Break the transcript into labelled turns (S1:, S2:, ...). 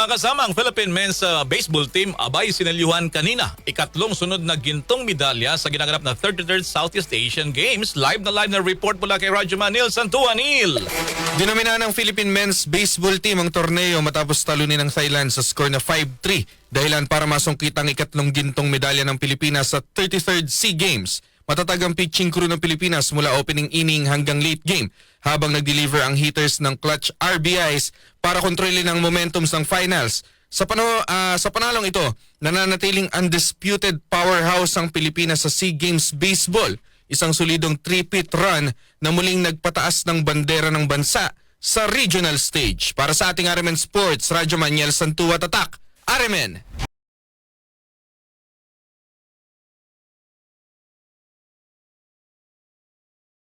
S1: Mga kasama ang Philippine Men's Baseball Team abay sinalyuhan kanina ikatlong sunod na gintong medalya sa ginaganap na 33rd Southeast Asian Games. Live na report mula kay Radyo Manil Santua. Neil.
S2: Dinamina ng Philippine Men's Baseball Team ang torneo matapos talunin ng Thailand sa score na 5-3 dahilan para masungkit ang ikatlong gintong medalya ng Pilipinas sa 33rd SEA Games. Matatag ang pitching crew ng Pilipinas mula opening inning hanggang late game habang nag-deliver ang hitters ng clutch RBIs para kontrolin ang momentums ng finals. Sa panalong ito, nananatiling undisputed powerhouse ang Pilipinas sa SEA Games Baseball. Isang solidong 3-peat run na muling nagpataas ng bandera ng bansa sa regional stage. Para sa ating RMN Sports, Radyo Maniel Santua Tatak, RMN.